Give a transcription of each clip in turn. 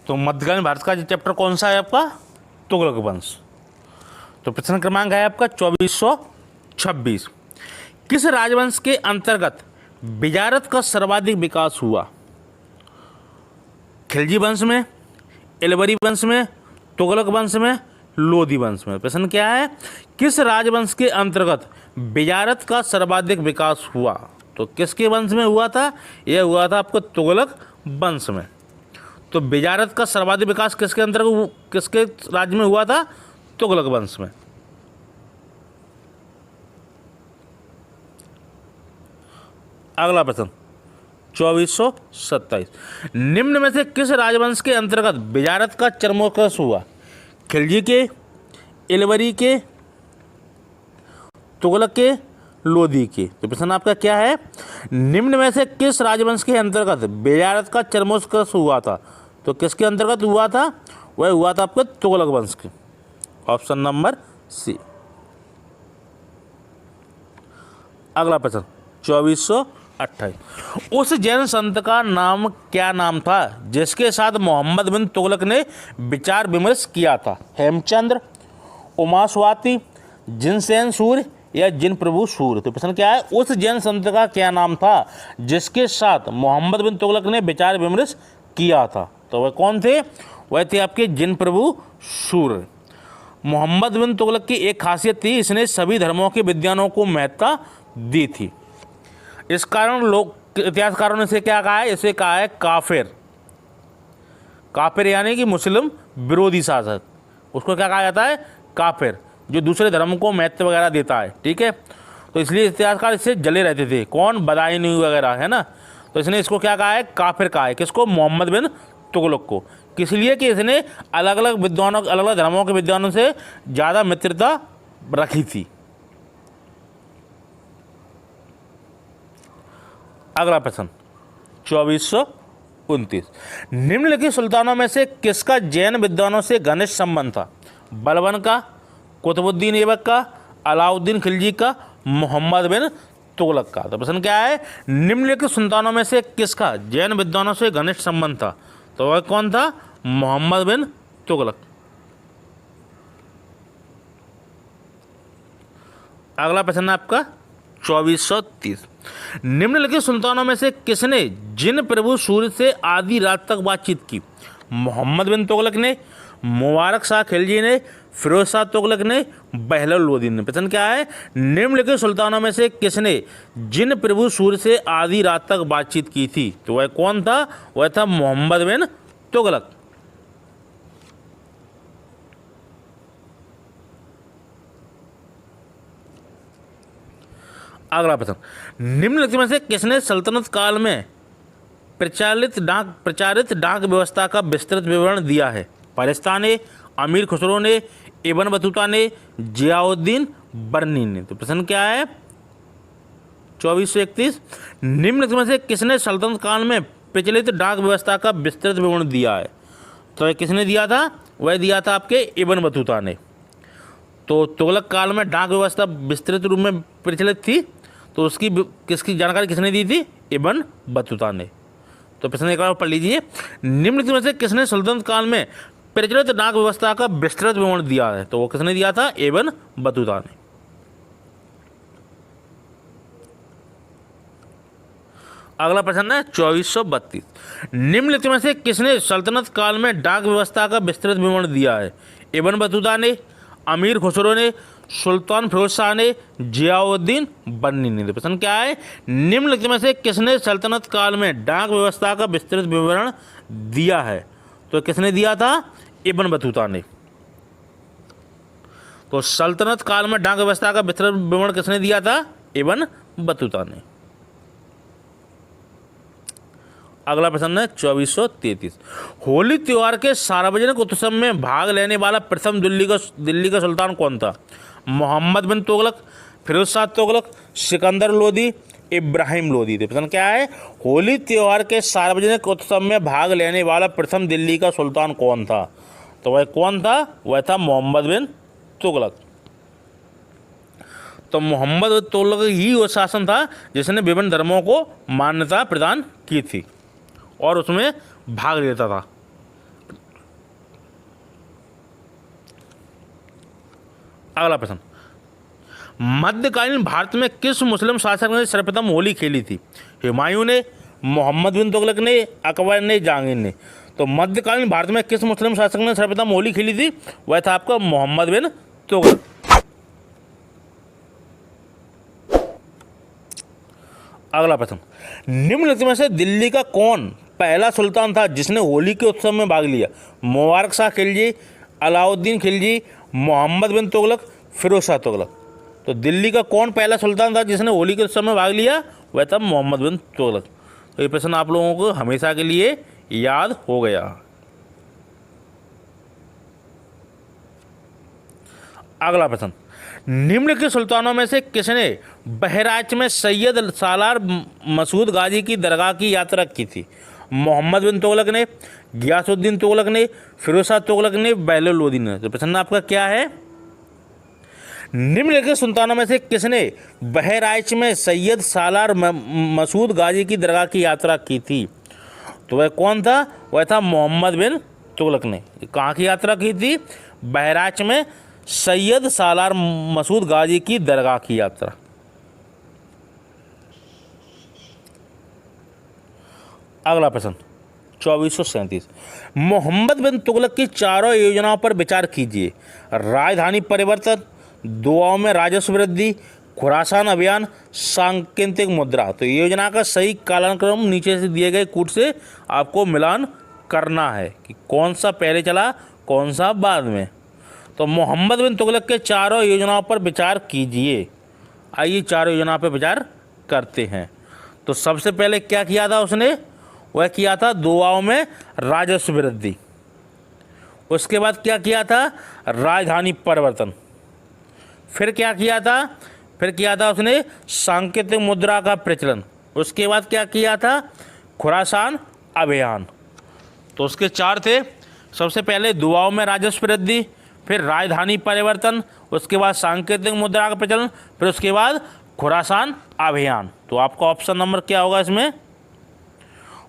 तो मध्यकालीन भारत का चैप्टर कौन सा है आपका? तुगलक वंश। तो प्रश्न क्रमांक है आपका 2426। किस राजवंश के अंतर्गत बिजारत का सर्वाधिक विकास हुआ? खिलजी वंश में, एलवरी वंश में, तुगलक वंश में, लोधी वंश में। प्रश्न क्या है? किस राजवंश के अंतर्गत बिजारत का सर्वाधिक विकास हुआ? तो किसके वंश में हुआ था? यह हुआ था आपको तुगलक वंश में। तो बिजारत का सर्वाधिक विकास किसके अंतर्गत, किसके राज्य में हुआ था? तुगलक वंश में। अगला प्रश्न 2427। निम्न में से किस राजवंश के अंतर्गत बिजारत का चरमोत्कर्ष हुआ? खिलजी के, एलवरी के, तुगलक के, लोधी के। तो प्रश्न आपका क्या है? निम्न में से किस राजवंश के अंतर्गत बिजारत का चरमोत्कर्ष हुआ था? तो किसके अंतर्गत हुआ था? वह हुआ था आपका तुगलक वंश के। Option number C. अगला प्रश्न 2428। उस जैन संत का नाम क्या नाम था जिसके साथ मोहम्मद बिन तुगलक ने विचार विमर्श किया था? हेमचंद्र, उमास्वाति, जिनसेन सूर्य या जिन प्रभु सूर्य। तो प्रश्न क्या है? उस जैन संत का क्या नाम था जिसके साथ मोहम्मद बिन तुगलक ने विचार विमर्श किया था? तो वह कौन थे? वह थे आपके जिन प्रभु सूर्य। मोहम्मद बिन तुगलक की एक खासियत थी, इसने सभी धर्मों के विद्वानों को महत्ता दी थी। इस कारण लोग इतिहासकारों ने इसे क्या कहा है? इसे कहा है काफिर। काफिर यानी कि मुस्लिम विरोधी शासक, उसको क्या कहा जाता है? काफिर, जो दूसरे धर्म को महत्व वगैरह देता है। ठीक है, तो इसलिए इतिहासकार इससे जले रहते थे। कौन? बदायूं वगैरह, है ना। तो इसने इसको क्या कहा है? काफिर कहा है। किसको? मोहम्मद बिन तुगलक को। किस लिए? कि इसने अलग अलग विद्वानों, अलग अलग धर्मों के विद्वानों से ज़्यादा मित्रता रखी थी। अगला प्रश्न 2429। निम्नलिखित सुल्तानों में से किसका जैन विद्वानों से घनिष्ठ संबंध था? बलबन का, कुतुबुद्दीन ऐबक का, अलाउद्दीन खिलजी का, मोहम्मद बिन तुगलक का। तो प्रश्न क्या है? निम्नलिखित सुल्तानों में से किसका जैन विद्वानों से घनिष्ठ संबंध था? तो वह कौन था? मोहम्मद बिन तुगलक। अगला प्रश्न आपका 2430। निम्नलिखित सुल्तानों में से किसने जिन प्रभु सूर्य से आधी रात तक बातचीत की? मोहम्मद बिन तुगलक ने, मुबारक शाह खिलजी ने, फिरोज शाह तुगलक ने, बहलोल लोधी ने। प्रश्न क्या है? निम्नलिखित सुल्तानों में से किसने जिन प्रभु सूर्य से आधी रात तक बातचीत की थी? तो वह कौन था? वह था मोहम्मद बिन तुगलक। अगला प्रश्न, निम्नलिखित में से किसने सल्तनत काल में प्रचारित डाक व्यवस्था का विस्तृत विवरण दिया है? फारिस्ता ने, अमीर खुसरो ने, इब्न बतूता ने, जियाउद्दीन बर्नी ने। तो प्रश्न क्या है? 2431। निम्नलिखित में से किसने सल्तनत काल में प्रचलित डाक व्यवस्था का विस्तृत विवरण दिया है? तो यह किसने दिया था? वह दिया था आपके इब्न बतूता ने। तो तुगलक काल में डाक व्यवस्था विस्तृत रूप में प्रचलित थी, तो उसकी किसकी जानकारी किसने दी थी? इब्न बतूता ने। तो प्रश्न एक बार पढ़ लीजिए। निम्नलिखित में से किसने सल्तनत काल में प्रचलित डाक व्यवस्था का विस्तृत विवरण दिया है? तो वो किसने दिया था? इब्न बतूता ने। अगला प्रश्न है 2432। निम्नलिखित में से किसने सल्तनत काल में डाक व्यवस्था का विस्तृत विवरण दिया है? इब्न बतूता ने, अमीर खुसरो ने, सुल्तान फिरोज शाह ने, जियाउद्दीन बर्नी ने। तो प्रश्न क्या है? निम्नलिखित में से किसने सल्तनत काल में डाक व्यवस्था का विस्तृत विवरण दिया है? तो किसने दिया था? इब्न बतूता ने। तो सल्तनत काल में डाक व्यवस्था का विस्तृत विवरण किसने दिया था? इब्न बतूता ने। अगला प्रश्न है 2433। होली त्योहार के सार्वजनिक उत्सव में भाग लेने वाला प्रथम दिल्ली का सुल्तान कौन था? मोहम्मद बिन तुगलक, फिरोज शाह तुगलक, सिकंदर लोधी, इब्राहिम लोधी। तो प्रश्न क्या है? होली त्योहार के सार्वजनिक उत्सव में भाग लेने वाला प्रथम दिल्ली का सुल्तान कौन था? तो वह कौन था? वह था मोहम्मद बिन तुगलक। तो मोहम्मद बिन तुगलक ही वो शासन था जिसने विभिन्न धर्मों को मान्यता प्रदान की थी और उसमें भाग लेता था। अगला प्रश्न, मध्यकालीन भारत में किस मुस्लिम शासक ने सर्वप्रथम होली खेली थी? हुमायूं ने, मोहम्मद बिन तुगलक ने, अकबर ने, जहांगीर ने। तो मध्यकालीन भारत में किस मुस्लिम शासक ने सर्वप्रथम होली खेली थी? वह था आपका मोहम्मद बिन तुगलक। अगला प्रश्न, निम्नलिखित में से दिल्ली का कौन पहला सुल्तान था जिसने होली के उत्सव में भाग लिया? मुबारक शाह खिलजी, अलाउद्दीन खिलजी, मोहम्मद बिन तुगलक, फिरोज शाह तुगलक। तो दिल्ली का कौन पहला सुल्तान था जिसने होली के उत्सव में भाग लिया? वह था मोहम्मद बिन तुगलक। तो ये प्रश्न आप लोगों को हमेशा के लिए याद हो गया। अगला प्रश्न, निम्नलिखित सुल्तानों में से किसने बहराइच में सैयद सालार मसूद गाजी की दरगाह की यात्रा की थी? मोहम्मद बिन तुगलक ने, गियासुद्दीन तुगलक ने, फिरोज शाह तुगलक ने, बहलोल लोदी ने। तो प्रश्न आपका क्या है? निम्नलिखित सुल्तानों में से किसने बहराइच में सैयद सालार मसूद गाजी की दरगाह की यात्रा की थी? तो वह कौन था? वह था मोहम्मद बिन तुगलक ने। कहाँ की यात्रा की थी? बहराइच में सैयद सालार मसूद गाजी की दरगाह की यात्रा। अगला प्रश्न 2437, मोहम्मद बिन तुगलक की चारों योजनाओं पर विचार कीजिए। राजधानी परिवर्तन, दुआओं में राजस्व वृद्धि, खुरासान अभियान, सांकेतिक मुद्रा। तो योजना का सही कालानुक्रम नीचे से दिए गए कूट से आपको मिलान करना है कि कौन सा पहले चला, कौन सा बाद में। तो मोहम्मद बिन तुगलक के चारों योजनाओं पर विचार कीजिए। आइए चारों योजनाओं पर विचार करते हैं। तो सबसे पहले क्या किया था उसने? वह किया था दुआओं में राजस्व वृद्धि। उसके बाद क्या किया था? राजधानी परिवर्तन। फिर क्या किया था? फिर किया था उसने सांकेतिक मुद्रा का प्रचलन। उसके बाद क्या किया था? खुरासान अभियान। तो उसके चार थे। सबसे पहले दुआओं में राजस्व वृद्धि, फिर राजधानी परिवर्तन, उसके बाद सांकेतिक मुद्रा का प्रचलन, फिर उसके बाद खुरासान अभियान। तो आपका ऑप्शन नंबर क्या होगा इसमें?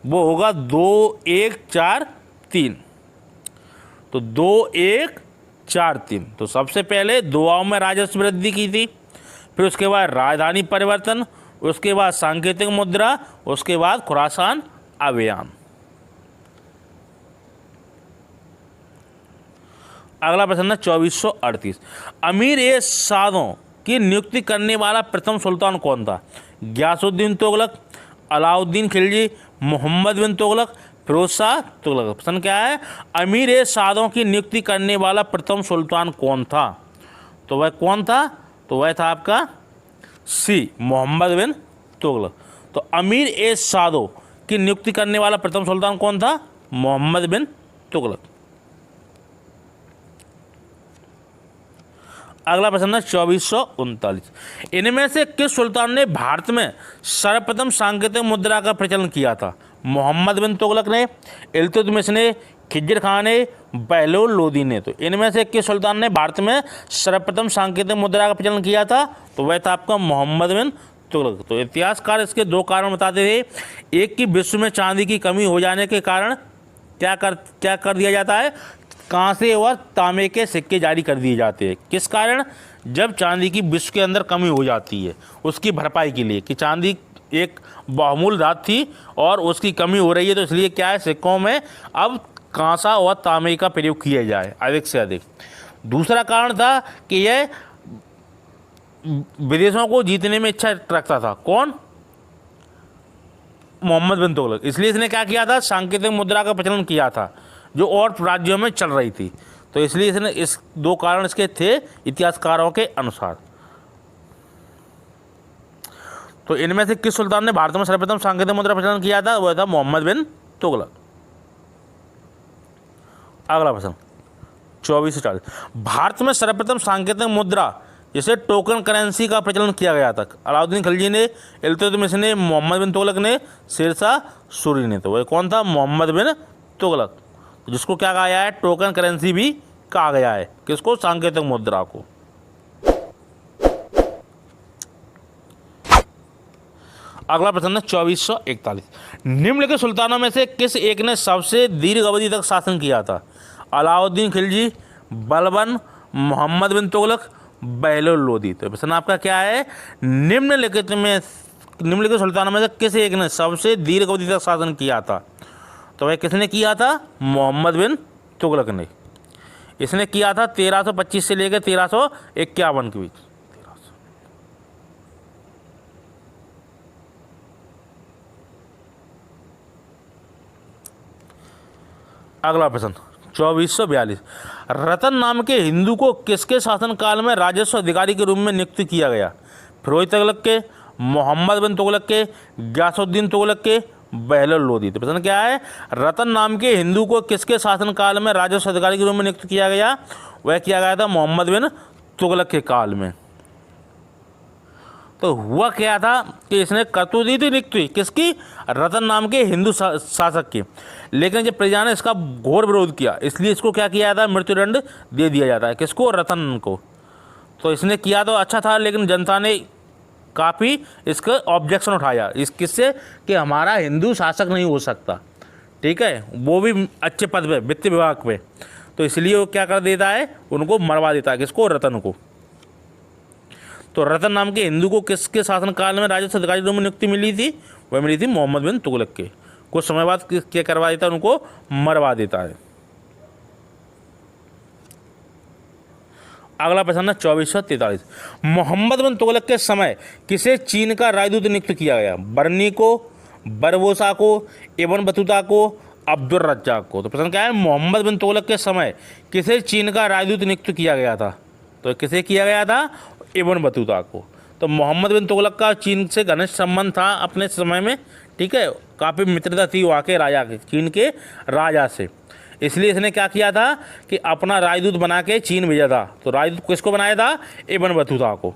वो होगा 2, 1, 4, 3। तो 2, 1, 4, 3। तो सबसे पहले दुआओं में राजस्व वृद्धि की थी, फिर उसके बाद राजधानी परिवर्तन, उसके बाद सांकेतिक मुद्रा, उसके बाद खुरासान अभियान। अगला प्रश्न है 2438, अमीर ए सादों की नियुक्ति करने वाला प्रथम सुल्तान कौन था? गियासुद्दीन तुगलक, अलाउद्दीन खिलजी, मोहम्मद बिन तुगलक, फिरोज शाह तुगलक। प्रश्न क्या है? अमीर ए सादों की नियुक्ति करने वाला प्रथम सुल्तान कौन था? तो वह कौन था? तो वह था आपका सी, मोहम्मद बिन तुगलक। तो अमीर ए सादों की नियुक्ति करने वाला प्रथम सुल्तान कौन था? मोहम्मद बिन तुगलक। अगला प्रश्न है 2439, इनमें से किस सुल्तान ने भारत में सर्वप्रथम सांकेतिक मुद्रा का प्रचलन किया था? मोहम्मद बिन तुगलक ने, इल्तुतमिश ने, खिज्र खान ने, बहलोल लोदी ने। तो इनमें से किस सुल्तान ने भारत में सर्वप्रथम सांकेतिक मुद्रा का प्रचलन किया था? तो वह था आपका मोहम्मद बिन तुगलक। तो इतिहासकार इसके दो कारण बताते थे। एक कि विश्व में चांदी की कमी हो जाने के कारण क्या कर दिया जाता है? कांसे और तांबे के सिक्के जारी कर दिए जाते हैं। किस कारण? जब चांदी की विश्व के अंदर कमी हो जाती है, उसकी भरपाई के लिए कि चांदी एक बहुमूल्य धातु थी और उसकी कमी हो रही है, तो इसलिए क्या है, सिक्कों में अब कांसा और तांबे का प्रयोग किया जाए अधिक से अधिक। दूसरा कारण था कि यह विदेशों को जीतने में इच्छा रखता था। कौन? मोहम्मद बिन तुगलक। इसलिए इसने क्या किया था? सांकेतिक मुद्रा का प्रचलन किया था जो और राज्यों में चल रही थी। तो इसलिए इसने इस दो कारण इसके थे इतिहासकारों के अनुसार। तो इनमें से किस सुल्तान ने भारत में सर्वप्रथम सांकेतिक मुद्रा प्रचलन किया था? वह था मोहम्मद बिन तुगलक। अगला प्रश्न 2440, भारत में सर्वप्रथम सांकेतिक मुद्रा जिसे टोकन करेंसी का प्रचलन किया गया था? अलाउद्दीन खिलजी ने, इल्तुतमिश ने, मोहम्मद बिन तुगलक ने, शेरशाह सूरी ने। तो वह कौन था? मोहम्मद बिन तुगलक, जिसको क्या कहा गया है? टोकन करेंसी भी कहा गया है। किसको? सांकेतिक मुद्रा को। अगला प्रश्न है 2441, निम्नलिखित सुल्तानों में से किस एक ने सबसे दीर्घ अवधि तक शासन किया था? अलाउद्दीन खिलजी, बलबन, मोहम्मद बिन तुगलक, बहलोल लोदी। तो प्रश्न आपका क्या है, निम्नलिखित सुल्तानों में से किस एक ने सबसे दीर्घ अवधि तक शासन किया था? तो वह किसने किया था? मोहम्मद बिन तुगलक ने। इसने किया था 1325 से लेकर 1351 के बीच। अगला प्रश्न 2442, रतन नाम के हिंदू को किसके शासनकाल में राजस्व अधिकारी के रूप में नियुक्त किया गया? फिरोज तुगलक के, मोहम्मद बिन तुगलक के, गयासुद्दीन तुगलक के, बहलोल लोदी। तो प्रश्न क्या है, रतन नाम के हिंदू को किसके शासनकाल में राजस्व अधिकारी के रूप में नियुक्त किया गया? वह किया गया था मोहम्मद बिन तुगलक के काल में। तो हुआ क्या था कि इसने करतूत दी थी नियुक्ति किसकी? रतन नाम के हिंदू शासक की। लेकिन जब प्रजा ने इसका घोर विरोध किया, इसलिए इसको क्या किया जाता है, मृत्युदंड दे दिया जाता है। किसको? रतन को। तो इसने किया तो अच्छा था, लेकिन जनता ने काफ़ी इसका ऑब्जेक्शन उठाया इस किससे कि हमारा हिंदू शासक नहीं हो सकता, ठीक है, वो भी अच्छे पद पे, वित्त विभाग पे। तो इसलिए वो क्या कर देता है, उनको मरवा देता है। किसको? रतन को। तो रतन नाम के हिंदू को किसके शासनकाल में राजस्व अधिकारी के रूप में नियुक्ति मिली थी? वह मिली थी मोहम्मद बिन तुगलक के। कुछ समय बाद क्या करवा देता है, उनको मरवा देता है। अगला प्रश्न है 2443, मोहम्मद बिन तुगलक के समय किसे चीन का राजदूत नियुक्त किया गया? बर्नी को, बरबोसा को, इब्न बतूता को, अब्दुल रज्जाक को। तो प्रश्न क्या है, मोहम्मद बिन तुगलक के समय किसे चीन का राजदूत नियुक्त किया गया था? तो किसे किया गया था? इब्न बतूता को। तो मोहम्मद बिन तुगलक का चीन से घनिष्ठ संबंध था अपने समय में, ठीक है, काफ़ी मित्रता थी वहाँ के राजा के, चीन के राजा से। इसलिए इसने क्या किया था कि अपना राजदूत बना के चीन भेजा था। तो राजदूत किसको बनाया था? इब्न बतूता को।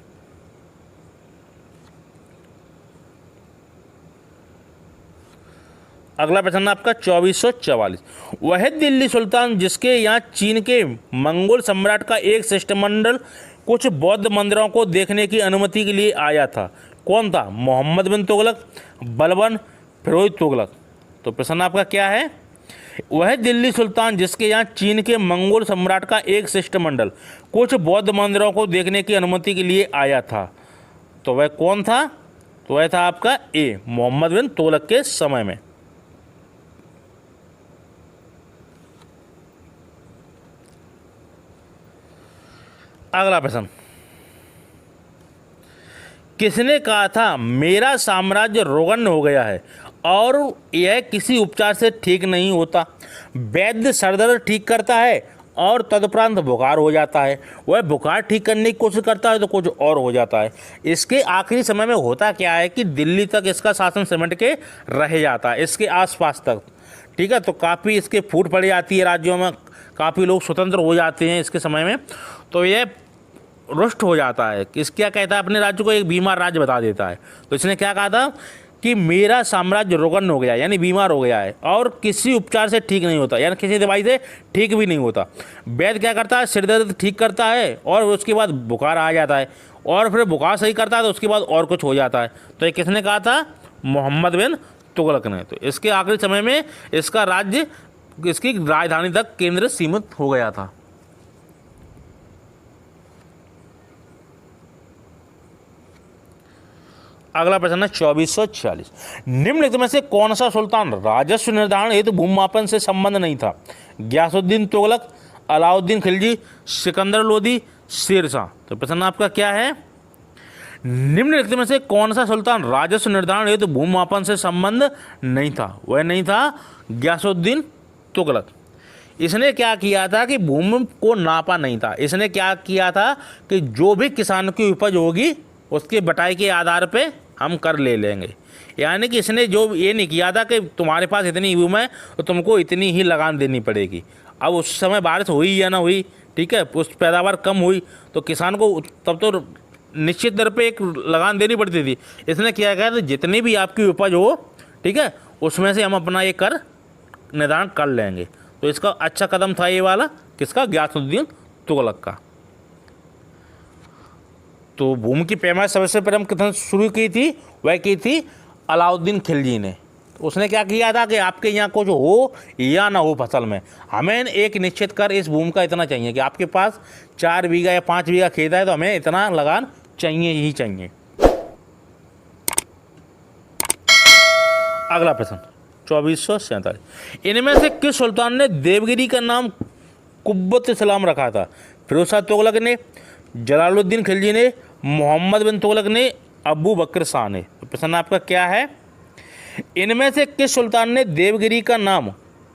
अगला प्रश्न आपका 2444, वह दिल्ली सुल्तान जिसके यहाँ चीन के मंगोल सम्राट का एक शिष्टमंडल कुछ बौद्ध मंदिरों को देखने की अनुमति के लिए आया था, कौन था? मोहम्मद बिन तुगलक, बलबन, फिरोज तुगलक। तो प्रश्न आपका क्या है, वह दिल्ली सुल्तान जिसके यहाँ चीन के मंगोल सम्राट का एक शिष्टमंडल कुछ बौद्ध मंदिरों को देखने की अनुमति के लिए आया था, तो वह कौन था? तो वह था आपका ए, मोहम्मद बिन तुगलक के समय में। अगला प्रश्न, किसने कहा था मेरा साम्राज्य रोगन हो गया है और यह किसी उपचार से ठीक नहीं होता? वैद्य सर दर्द ठीक करता है और तदुपरांत बुखार हो जाता है। वह बुखार ठीक करने की कोशिश करता है तो कुछ और हो जाता है। इसके आखिरी समय में होता क्या है कि दिल्ली तक इसका शासन सिमट के रह जाता है, इसके आसपास तक, ठीक है। तो काफ़ी इसके फूट पड़ जाती है राज्यों में, काफ़ी लोग स्वतंत्र हो जाते हैं इसके समय में। तो यह रुष्ट हो जाता है। इस क्या कहता है, अपने राज्य को एक बीमार राज्य बता देता है। तो इसने क्या कहा था कि मेरा साम्राज्य रोगन हो गया, यानी बीमार हो गया है और किसी उपचार से ठीक नहीं होता, यानी किसी दवाई से ठीक भी नहीं होता। वैद्य क्या करता है, सिर दर्द ठीक करता है और उसके बाद बुखार आ जाता है और फिर बुखार सही करता है तो उसके बाद और कुछ हो जाता है। तो ये किसने कहा था? मोहम्मद बिन तुगलक ने। तो इसके आखिरी समय में इसका राज्य, इसकी राजधानी तक केंद्र सीमित हो गया था। अगला प्रश्न है 2446, निम्नलिखित में से कौन सा सुल्तान राजस्व निर्धारण हेतु भूमापन से संबंध नहीं था? गयासुद्दीन तुगलक, अलाउद्दीन खिलजी, सिकंदर लोदी, शेरशाह। तो प्रश्न आपका क्या है, निम्नलिखित में से कौन सा सुल्तान राजस्व निर्धारण हेतु भूमापन से संबंध नहीं था? वह नहीं था गयासुद्दीन तुगलक। इसने क्या किया था कि भूमि को नापा नहीं था। इसने क्या किया था कि जो भी किसान की उपज होगी उसके बटाई के आधार पे हम कर ले लेंगे। यानी कि इसने जो ये नहीं किया था कि तुम्हारे पास इतनी भूमि है तो तुमको इतनी ही लगान देनी पड़ेगी। अब उस समय बारिश हुई या ना हुई, ठीक है, उस पैदावार कम हुई तो किसान को तब तो निश्चित दर पे एक लगान देनी पड़ती थी। इसने क्या किया कि जितनी भी आपकी उपज हो, ठीक है, उसमें से हम अपना ये कर निर्धारण कर लेंगे। तो इसका अच्छा कदम था ये वाला, किसका? गयासुद्दीन तुगलक का। तो भूमि की पैमाइश सबसे प्रथम कितने शुरू की थी? वह की थी अलाउद्दीन खिलजी ने। उसने क्या किया था कि आपके यहाँ कुछ हो या ना हो फसल में, हमें एक निश्चित कर इस भूमि का इतना चाहिए कि आपके पास 4 बीघा या 5 बीघा खेत है तो हमें इतना लगान चाहिए ही चाहिए। अगला प्रश्न 2447, इनमें से किस सुल्तान ने देवगिरी का नाम कुब्बत इस्लाम रखा था? फिरोज शाह तुगलक ने, जलालुद्दीन खिलजी ने, मोहम्मद बिन तुगलक ने, अबू बकर शाह ने। तो प्रश्न आपका क्या है, इनमें से किस सुल्तान ने देवगिरी का नाम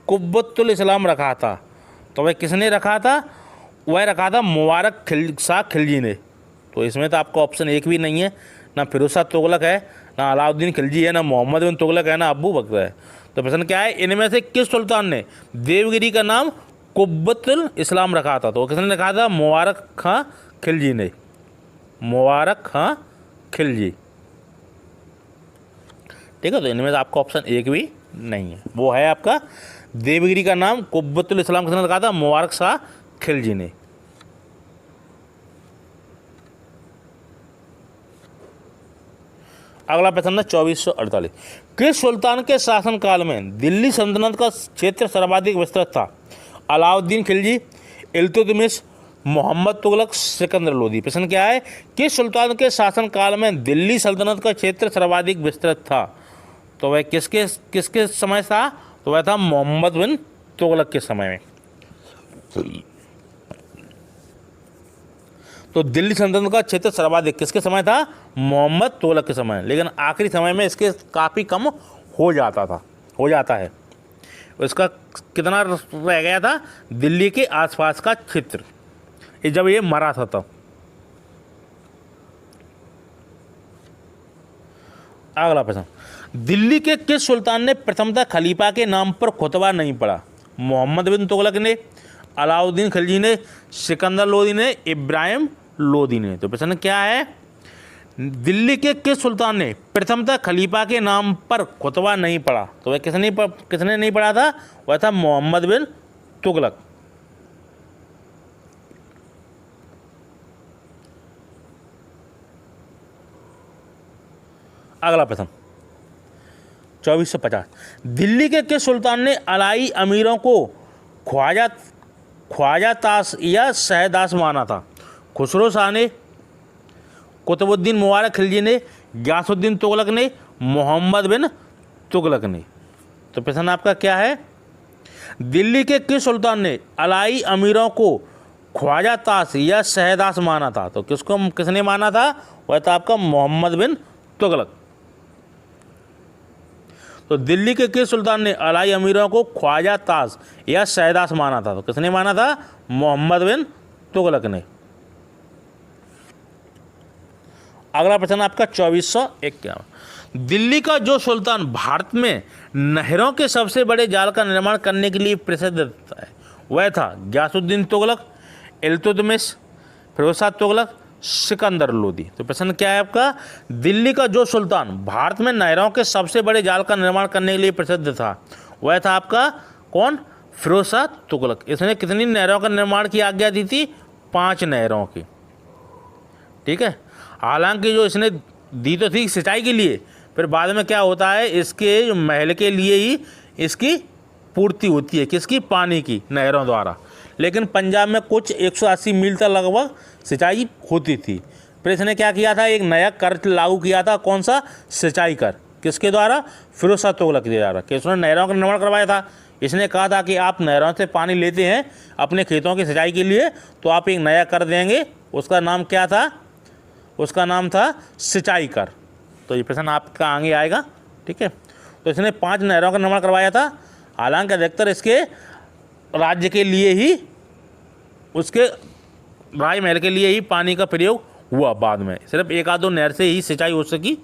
कुब्बतुल इस्लाम रखा था? तो वह किसने रखा था? वह रखा था मुबारक शाह खिलजी ने। तो इसमें तो आपका ऑप्शन एक भी नहीं है, ना फिरोज शाह तुगलक है, ना अलाउद्दीन खिलजी है, ना मोहम्मद बिन तुगलक है, ना अबू बकर है। तो प्रश्न क्या है, इनमें से किस सुल्तान ने देवगिरी का नाम कुब्बतुल इस्लाम रखा था? तो किसने रखा था? मुबारक खां खिलजी ने, मुबारक खां खिलजी। ठीक है, तो इनमें से आपका ऑप्शन एक भी नहीं है, वो है आपका देवगिरी का नाम कुब्बतुल इस्लाम किसने रखा था? मुबारक शाह खिलजी ने। अगला प्रश्न है 2448, किस सुल्तान के शासनकाल में दिल्ली सल्तनत का क्षेत्र सर्वाधिक विस्तृत था? अलाउद्दीन खिलजी, इल्तुतमिश, मोहम्मद तुगलक, सिकंदर लोदी। प्रश्न क्या है, किस सुल्तान के शासनकाल में दिल्ली सल्तनत का क्षेत्र सर्वाधिक विस्तृत था? तो वह किसके किसके समय था? तो वह था मोहम्मद बिन तुगलक के समय में। तो दिल्ली सल्तनत का क्षेत्र सर्वाधिक किसके समय था? मोहम्मद तुगलक के समय। लेकिन आखिरी समय में इसके काफ़ी कम हो जाता है। इसका कितना रह गया था? दिल्ली के आसपास का क्षेत्र, जब ये मरा था तब। अगला प्रश्न, दिल्ली के किस सुल्तान ने प्रथमतः खलीफा के नाम पर खुतबा नहीं पढ़ा? मोहम्मद बिन तुगलक ने, अलाउद्दीन खिलजी ने, सिकंदर लोदी ने, इब्राहिम लोदी ने। तो प्रश्न क्या है, दिल्ली के किस सुल्तान ने प्रथमतः खलीफा के नाम पर खुतबा नहीं पढ़ा? तो वह किसने नहीं पढ़ा था? वह था मोहम्मद बिन तुगलक। अगला प्रश्न 2450, दिल्ली के किस सुल्तान ने अलाई अमीरों को ख्वाजा ताश या शहदास माना था? खुसरो शाह ने, कुतुबुद्दीन मुबारक खिलजी ने, गयासुद्दीन तुगलक ने, मोहम्मद बिन तुगलक ने। तो प्रश्न आपका क्या है, दिल्ली के किस सुल्तान ने अलाई अमीरों को ख्वाजा ताश या शहदास माना था? तो किसने माना था? वह था आपका मोहम्मद बिन तुगलक। तो दिल्ली के किस सुल्तान ने अलाई अमीरों को ख्वाजा ताश या शहदास माना था? तो किसने माना था? मोहम्मद बिन तुगलक ने। अगला प्रश्न आपका 2451, दिल्ली का जो सुल्तान भारत में नहरों के सबसे बड़े जाल का निर्माण करने के लिए प्रसिद्ध है वह था गयासुद्दीन तुगलक, इल्तुतमिश, फिरोज शाह तुगलक, सिकंदर लोदी। तो प्रश्न क्या है आपका, दिल्ली का जो सुल्तान भारत में नहरों के सबसे बड़े जाल का निर्माण करने के लिए प्रसिद्ध था वह था आपका कौन? फिरोज शाह तुगलक। इसने कितनी नहरों का निर्माण की आज्ञा दी थी? 5 नहरों की। ठीक है, हालांकि जो इसने दी तो थी सिंचाई के लिए, फिर बाद में क्या होता है, इसके महल के लिए ही इसकी पूर्ति होती है, किसकी? पानी की, नहरों द्वारा। लेकिन पंजाब में कुछ 180 मील तक लगभग सिंचाई होती थी। फिर इसने क्या किया था, एक नया कर लागू किया था, कौन सा? सिंचाई कर। किसके द्वारा? फिरोज शाह तुगलक के द्वारा। कि उसने नहरों का निर्माण करवाया था। इसने कहा था कि आप नहरों से पानी लेते हैं अपने खेतों की सिंचाई के लिए, तो आप एक नया कर देंगे। उसका नाम क्या था? उसका नाम था सिंचाई कर। तो ये प्रश्न आपका आगे आएगा। ठीक है, तो इसने 5 नहरों का निर्माण करवाया था। हालांकि अधिकतर इसके राज्य के लिए ही, उसके राजमहल के लिए ही पानी का प्रयोग हुआ। बाद में सिर्फ 1 आध 2 नहर से ही सिंचाई हो सकी।